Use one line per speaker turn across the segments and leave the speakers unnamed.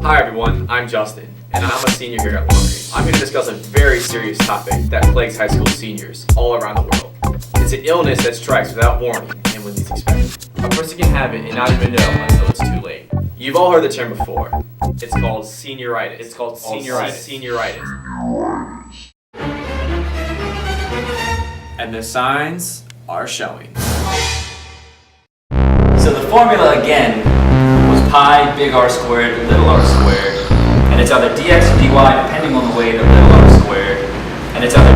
Hi everyone, I'm Justin, and I'm a senior here at Laundry. I'm here to discuss a very serious topic that plagues high school seniors all around the world. It's an illness that strikes without warning and when least expected. A person can have it and not even know until it's too late. You've all heard the term before. It's called senioritis. Senioritis. And the signs are showing.
So the formula again was pi big R squared little r squared, and it's either dx or dy depending on the weight of little r squared, and it's either.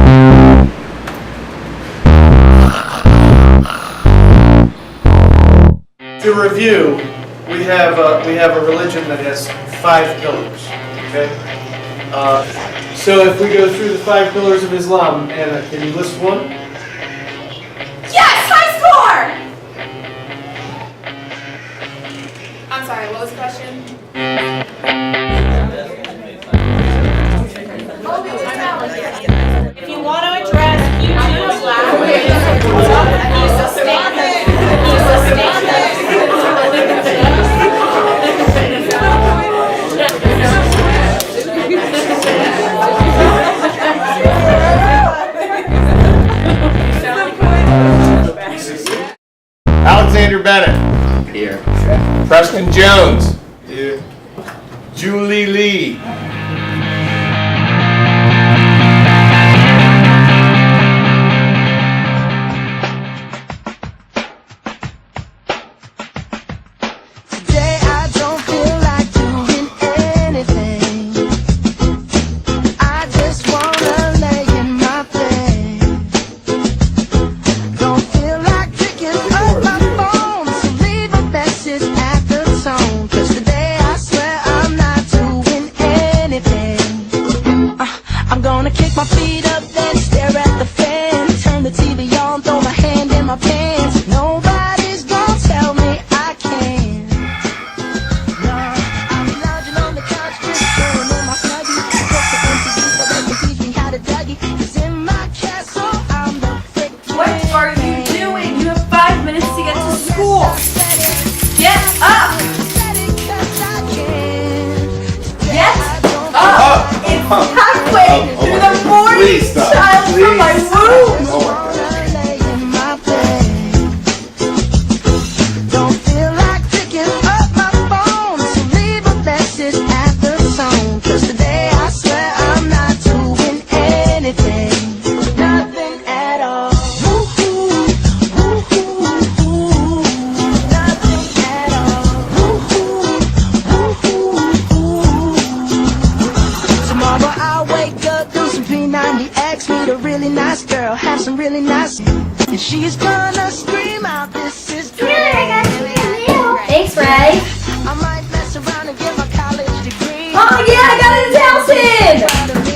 To review, we have a religion that has 5 pillars. Okay. So if we go through the 5 pillars of Islam, Anna, can you list one?
Yes, high score! I'm sorry, what was the question? If you want to address YouTube's
Alexander Bennett.
Here.
Preston Jones. Here. Julie Lee.
Today I don't feel like doing anything. I just wanna lay in my bed. Don't feel like picking up my phone, so leave a message at the tone. 'Cause today I swear I'm not doing anything. I'm gonna kick my feet up, then stare at the fan. Turn the TV on, throw my hand in my pants. Nobody's gonna tell me I can't. No, I'll be lounging on the couch, just chilling in my snuggie. Just to interview so they can teach me how to Dougie. 'Cause in my castle, I'm the freak.
What are you doing? You have 5 minutes to get to school. Get up! Get up! It's halfway through the morning, child, from my womb!
Don't feel like picking up my phone, so leave a message at the tone. 'Cause today I swear I'm not doing anything, nothing at all. Woo-hoo, woo-hoo, woo-hoo, nothing at all. Woo-hoo, woo-hoo, woo-hoo. Tomorrow I'll wake up, do some P90X, meet a really nice girl, have some really nice, and she's gonna scream out, "This is great."
Thanks, Ray.
I might mess around and get my college degree.
Oh yeah, I got it in Towson!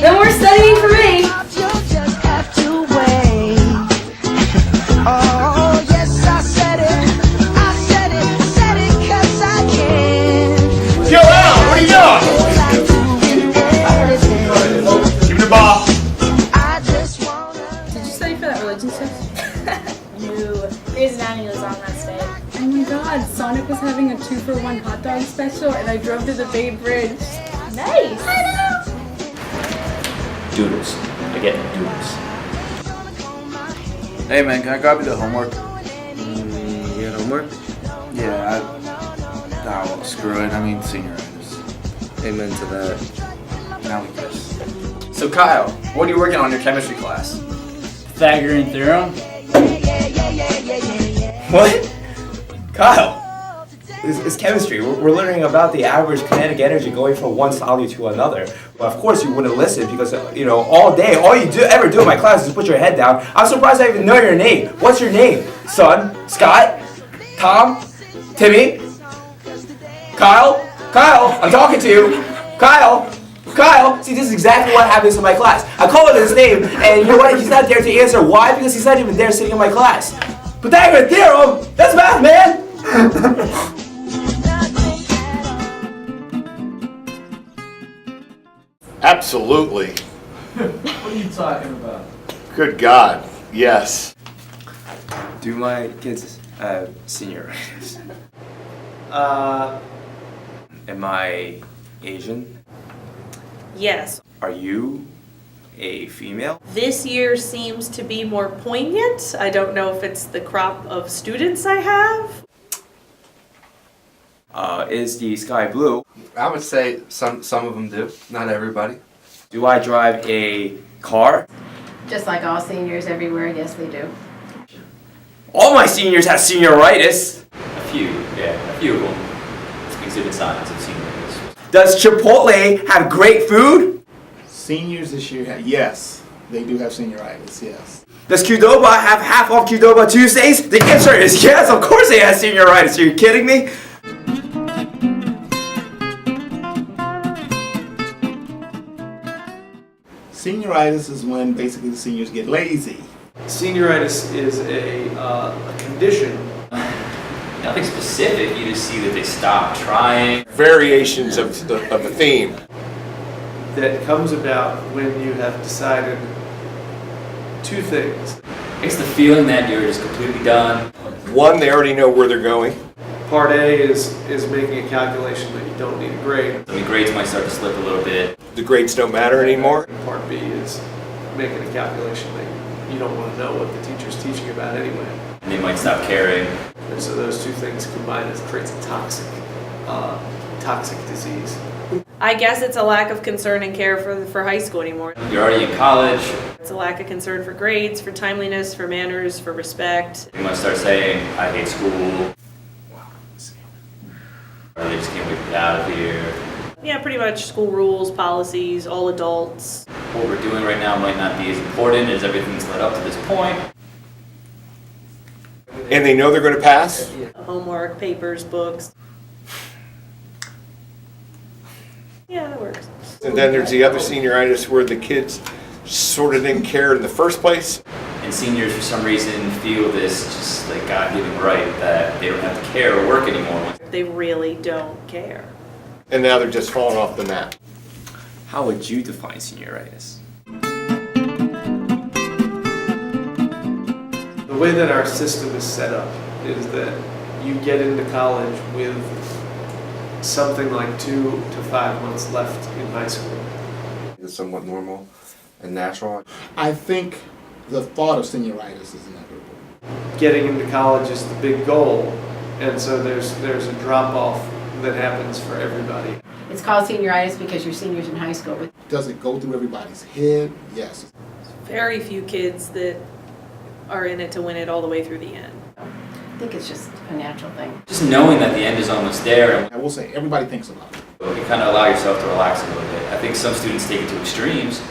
No more studying for me.
You'll just have to wait. Oh, yes, I said it. I said it 'cause I can.
Yo, Al, what are you doing? Give me the ball.
I just wanna.
Did you study for that religion stuff?
No, Grey's Anatomy was on that day.
Oh my god, Sonic was having a 2-for-1 hot dog special and I drove to the Bay Bridge.
Nice!
Doodles. I get doodles.
Hey man, can I copy the homework?
You got homework?
Yeah, well, screw it. I mean, senioritis.
Amen to that.
Now we kiss.
So Kyle, what are you working on in your chemistry class?
Pythagorean theorem. What? Kyle, it's chemistry. We're learning about the average kinetic energy going from one solid to another. Well, of course you wouldn't listen because, all day, all you ever do in my class is put your head down. I'm surprised I even know your name. What's your name? Son? Scott? Tom? Timmy? Kyle? Kyle, I'm talking to you. Kyle? Kyle? See, this is exactly what happens in my class. I call him his name, and you know what? He's not there to answer. Why? Because he's not even there sitting in my class. Pythagorean theorem? That's math, man!
Absolutely.
What are you talking about?
Good God. Yes.
Do my kids have senioritis?
Am I Asian?
Yes.
Are you a female?
This year seems to be more poignant. I don't know if it's the crop of students I have.
Is the sky blue?
I would say some of them do. Not everybody.
Do I drive a car?
Just like all seniors everywhere, yes they do.
All my seniors have senioritis.
A few of them exhibit signs of senioritis.
Does Chipotle have great food?
Seniors this year, yes, they do have senioritis, yes.
Does Qdoba have half off Qdoba Tuesdays? The answer is yes, of course they have senioritis. Are you kidding me?
Senioritis is when basically the seniors get lazy.
Senioritis is a condition.
Nothing specific, you just see that they stop trying.
Variations of the theme.
That comes about when you have decided two things.
It's the feeling that you're just completely done.
One, they already know where they're going.
Part A is making a calculation that you don't need a grade.
I mean, grades might start to slip a little bit.
The grades don't matter anymore.
And part B is making a calculation that you don't want to know what the teacher's teaching about anyway.
And they might stop caring.
And so those two things combined creates a toxic disease.
I guess it's a lack of concern and care for high school anymore.
You're already in college.
It's a lack of concern for grades, for timeliness, for manners, for respect.
You might start saying, I hate school. Or they just can't wait to get out of here.
Yeah, pretty much school rules, policies, all adults.
What we're doing right now might not be as important as everything that's led up to this point.
And they know they're going to pass.
Homework, papers, books. Yeah, that works.
And then there's the other senioritis where the kids sort of didn't care in the first place.
And seniors, for some reason, feel this just like God-given right that they don't have to care or work anymore.
They really don't care.
And now they're just falling off the map.
How would you define senioritis?
The way that our system is set up is that you get into college with something like 2 to 5 months left in high school.
It's somewhat normal and natural.
I think the thought of senioritis is inevitable.
Getting into college is the big goal, and so there's a drop-off that happens for everybody.
It's called senioritis because you're seniors in high school. But
does it go through everybody's head? Yes.
Very few kids that are in it to win it all the way through the end.
I think it's just a natural thing.
Just knowing that the end is almost there.
I will say, everybody thinks about it.
You kind of allow yourself to relax a little bit. I think some students take it to extremes.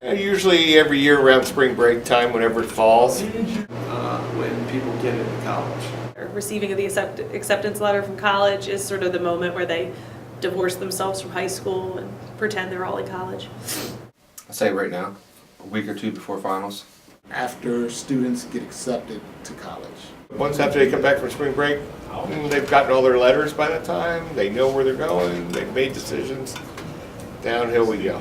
Usually every year around spring break time, whenever it falls.
When people get into college.
Receiving the acceptance letter from college is sort of the moment where they divorce themselves from high school and pretend they're all in college.
I'd say right now, a week or two before finals.
After students get accepted to college.
Once after they come back from spring break, they've gotten all their letters by that time. They know where they're going. They've made decisions. Downhill we go.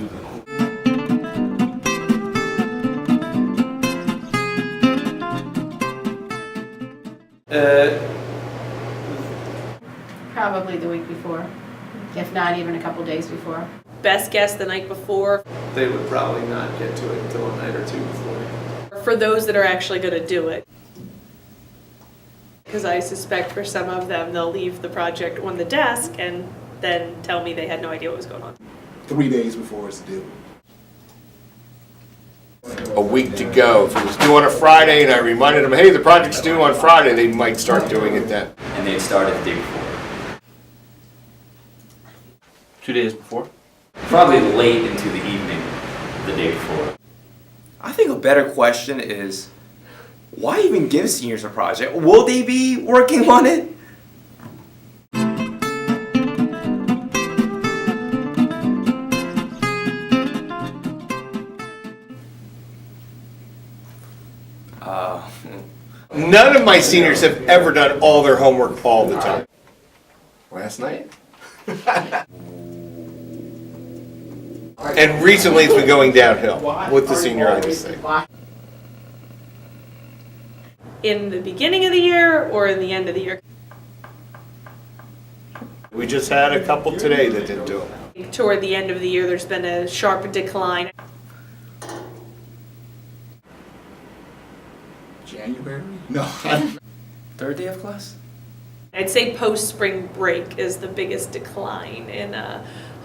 Probably the week before, if not even a couple days before.
Best guess the night before.
They would probably not get to it until a night or two before.
For those that are actually going to do it. Because I suspect for some of them, they'll leave the project on the desk and then tell me they had no idea what was going on.
3 days before it's due.
A week to go. If it was due on a Friday and I reminded them, hey, the project's due on Friday, they might start doing it then.
And they'd start it the day before.
2 days before?
Probably late into the evening the day before.
I think a better question is, why even give seniors a project? Will they be working on it?
None of my seniors have ever done all their homework all the time.
Last night?
And recently it's been going downhill with the senioritis thing.
In the beginning of the year or in the end of the year?
We just had a couple today that didn't do them.
Toward the end of the year, there's been a sharp decline.
January? No.
Third day of class?
I'd say post-spring break is the biggest decline in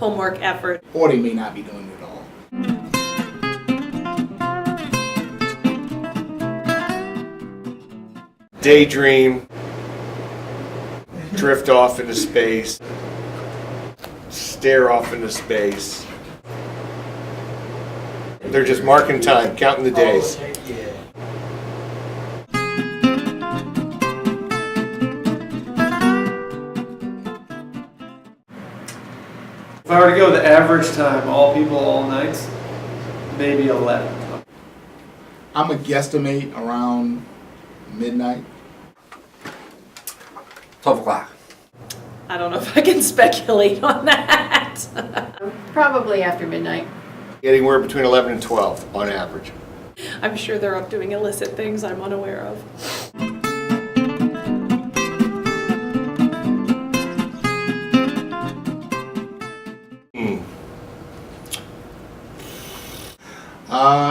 homework effort.
Or they may not be doing it at all.
Daydream, drift off into space, stare off into space. They're just marking time, counting the days.
If I were to go the average time, all people, all nights, maybe 11.
I'm going to guesstimate around midnight.
12 o'clock.
I don't know if I can speculate on that.
Probably after midnight.
Anywhere between 11 and 12 on average.
I'm sure they're up doing illicit things I'm unaware of.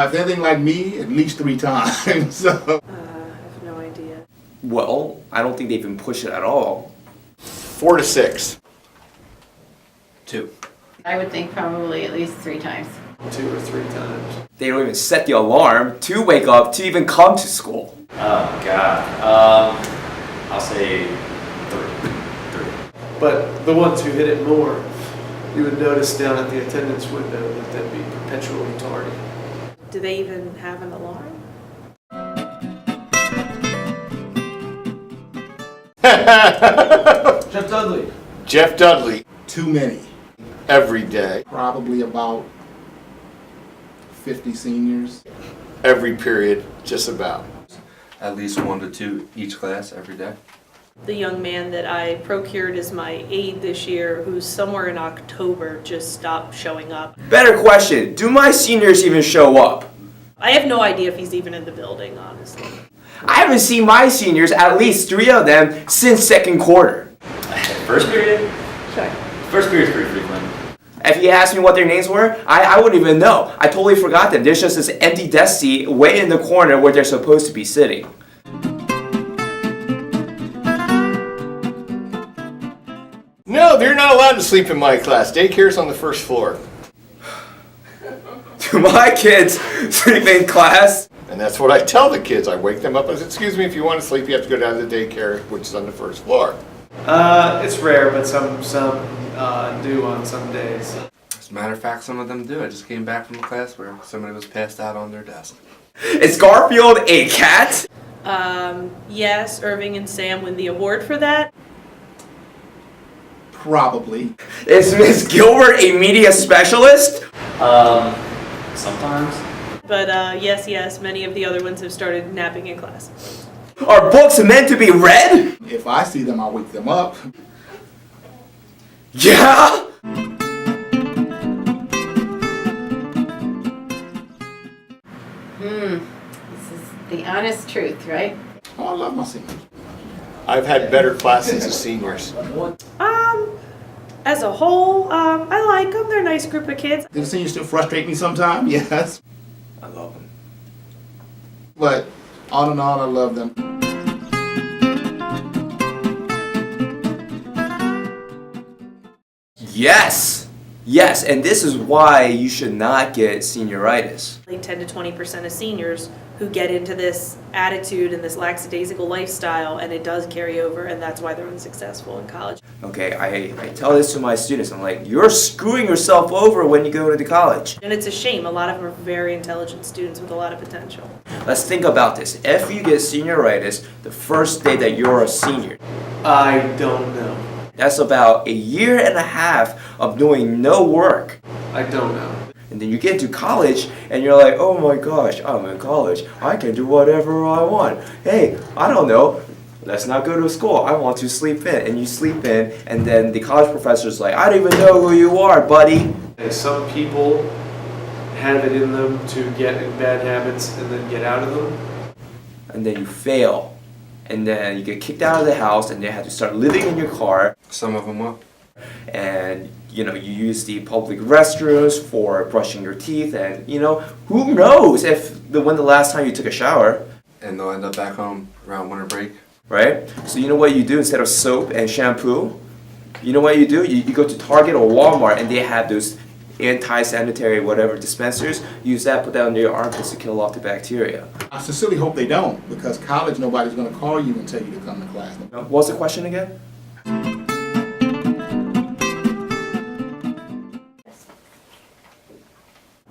If anything like me, at least 3 times. So.
I have no idea.
Well, I don't think they even push it at all.
4 to 6.
2.
I would think probably at least 3 times.
2 or 3 times.
They don't even set the alarm to wake up to even come to school.
Oh, God. I'll say 3.
But the ones who hit it more, you would notice down at the attendance window that they'd be perpetually tardy.
Do they even have an alarm?
Jeff Dudley.
Jeff Dudley.
Too many.
Every day.
Probably about 50 seniors.
Every period, just about.
At least 1 to 2 each class every day.
The young man that I procured as my aide this year, who's somewhere in October, just stopped showing up.
Better question, do my seniors even show up?
I have no idea if he's even in the building, honestly.
I haven't seen my seniors, at least 3 of them, since second quarter.
First period?
Sure.
First period's pretty frequent.
If you asked me what their names were, I wouldn't even know. I totally forgot them. There's just this empty desk seat way in the corner where they're supposed to be sitting.
No, they're not allowed to sleep in my class. Daycare's on the first floor.
Do my kids sleep in class?
And that's what I tell the kids. I wake them up and say, excuse me, if you want to sleep, you have to go down to the daycare, which is on the first floor.
It's rare, but some do on some days.
As a matter of fact, some of them do. I just came back from a class where somebody was passed out on their desk.
Is Garfield a cat?
Yes, Irving and Sam win the award for that.
Probably.
Is Miss Gilbert a media specialist?
Sometimes.
But yes, many of the other ones have started napping in class.
Are books meant to be read?
If I see them, I'll wake them up.
Yeah?
This is the honest truth, right?
Oh, I love my seniors.
I've had better classes as seniors.
As a whole, I like them. They're a nice group of kids.
Do the seniors still frustrate me sometimes? Yes.
I love them.
But all in all, I love them.
Yes! Yes, and this is why you should not get senioritis.
Like 10 to 20% of seniors who get into this attitude and this lackadaisical lifestyle, and it does carry over, and that's why they're unsuccessful in college.
Okay, I tell this to my students. I'm like, you're screwing yourself over when you go to college.
And it's a shame. A lot of them are very intelligent students with a lot of potential.
Let's think about this. If you get senioritis the first day that you're a senior,
I don't know.
that's about 1.5 years of doing no work.
I don't know.
And then you get into college and you're like, oh my gosh, I'm in college. I can do whatever I want. Hey, I don't know. Let's not go to school. I want to sleep in. And you sleep in, and then the college professor's like, I don't even know who you are, buddy.
Some people have it in them to get in bad habits and then get out of them.
And then you fail. And then you get kicked out of the house and they have to start living in your car.
Some of them will.
And you use the public restrooms for brushing your teeth, and who knows when the last time you took a shower.
And they'll end up back home around winter break.
Right? So you know what you do instead of soap and shampoo? You know what you do? You go to Target or Walmart and they have those anti-sanitary whatever dispensers. Use that, put that under your armpits to kill off the bacteria.
I sincerely hope they don't, because college, nobody's going to call you and tell you to come to class.
What was the question again?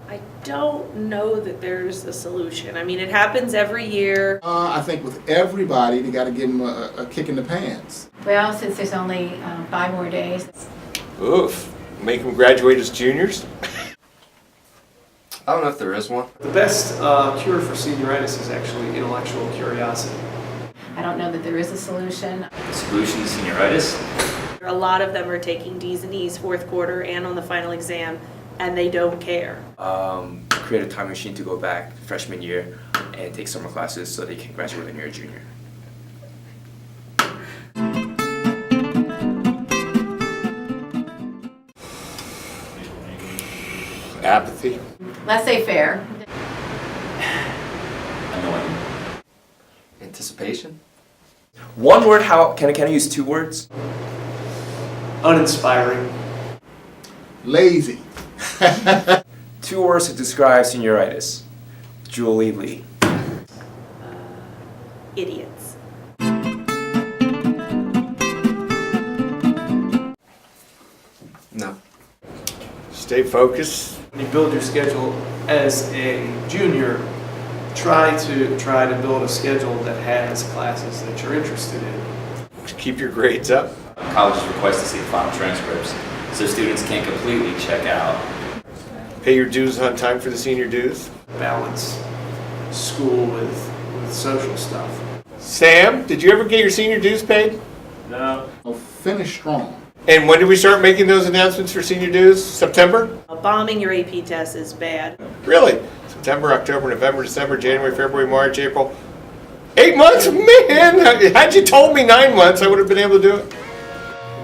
I don't know that there's a solution. I mean, it happens every year.
I think with everybody, they got to give them a kick in the pants.
Well, since there's only 5 more days.
Oof. Make them graduate as juniors?
I don't know if there is one.
The best cure for senioritis is actually intellectual curiosity.
I don't know that there is a solution.
Solution to senioritis?
A lot of them are taking D's and E's fourth quarter and on the final exam, and they don't care.
Create a time machine to go back freshman year and take summer classes so they can graduate when you're a junior.
Apathy.
Laissez-faire.
Annoying.
Anticipation?
One word, can I use 2 words?
Uninspiring.
Lazy.
2 words to describe senioritis. Julie Lee.
Idiots.
No.
Stay focused.
When you build your schedule as a junior, try to build a schedule that has classes that you're interested in.
Keep your grades up.
Colleges request to see the final transcripts, so students can't completely check out.
Pay your dues on time for the senior dues.
Balance school with social stuff.
Sam, did you ever get your senior dues paid?
No.
Oh, finish strong.
And when did we start making those announcements for senior dues? September?
Bombing your AP test is bad.
Really? September, October, November, December, January, February, March, April. 8 months? Man, had you told me 9 months, I would have been able to do it.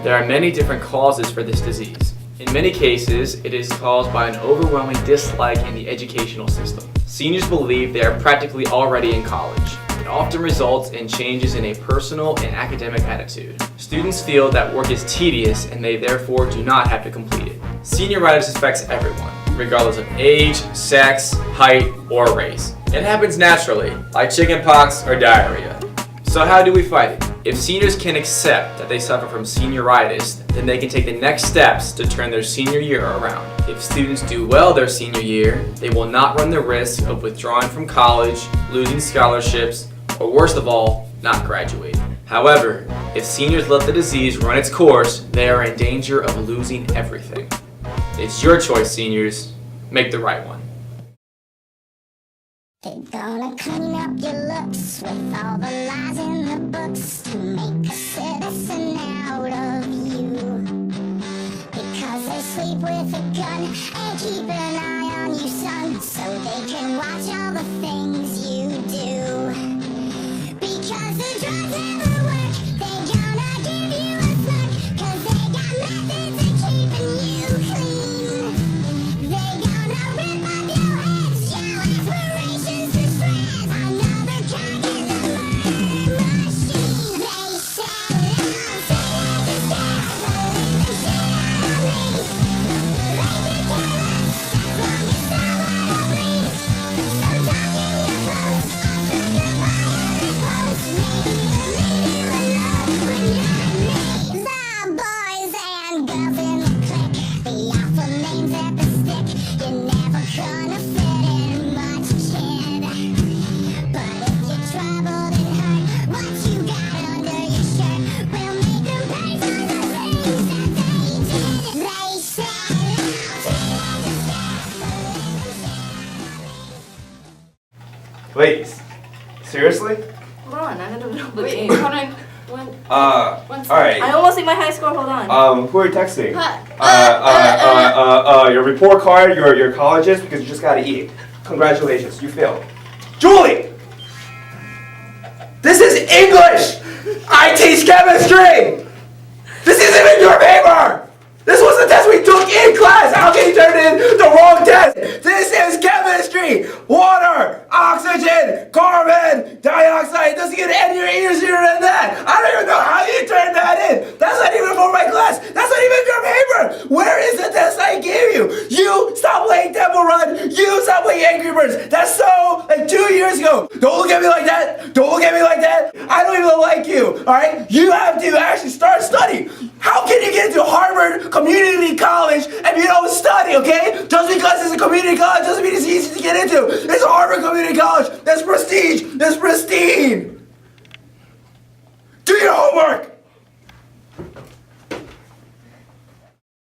There are many different causes for this disease. In many cases, it is caused by an overwhelming dislike in the educational system. Seniors believe they are practically already in college. It often results in changes in a personal and academic attitude. Students feel that work is tedious and they therefore do not have to complete it. Senioritis affects everyone, regardless of age, sex, height, or race. It happens naturally, like chickenpox or diarrhea. So how do we fight it? If seniors can accept that they suffer from senioritis, then they can take the next steps to turn their senior year around. If students do well their senior year, they will not run the risk of withdrawing from college, losing scholarships, or worst of all, not graduating. However, if seniors let the disease run its course, they are in danger of losing everything. It's your choice, seniors. Make the right one.
They're gonna clean up your looks with all the lies in the books to make a citizen out of you. Because they sleep with a gun and keep an eye on you, son, so they can watch all the things you do. Because the drugs never work, they gonna give you a look, 'cause they got methods of keeping you clean. They gonna rip up your heads, your aspirations to shreds. Another cog in the murder machine. They say love, say the gasoline, the calories. They can kill us as long as someone breathes. So tuck in your clothes, open your fire and close. Maybe you'll leave alone when you're me. The boys and girls in the clique, the alpha names at the stick. You're never gonna fit in much, kid. But if you're troubled and hurt, what you got under your shirt will make them pay for the things that they did. They say
Wait, seriously?
Hold on, I'm gonna do the game. Hold on.
Alright.
I almost see my high score. Hold on.
Who are you texting? Your report card, your colleges, because you just gotta eat. Congratulations, you failed. Julie! This is English! I teach chemistry! This isn't in your paper! class. This is chemistry. Water, oxygen, carbon dioxide. It doesn't get any easier than that. I don't even know how you turned that in. That's not even for my class. That's not even your paper. Where is the test I gave you? You stop playing Temple Run. You stop playing Angry Birds. That's so like 2 years ago. Don't look at me like that. Don't look at me like that. I don't even like you. All right? You have to actually start studying. How can you get into Harvard Community College and you don't study, okay? Just because it's a community college doesn't mean it's easy to get into. It's a Harvard Community College. That's prestige. That's pristine. Do your homework.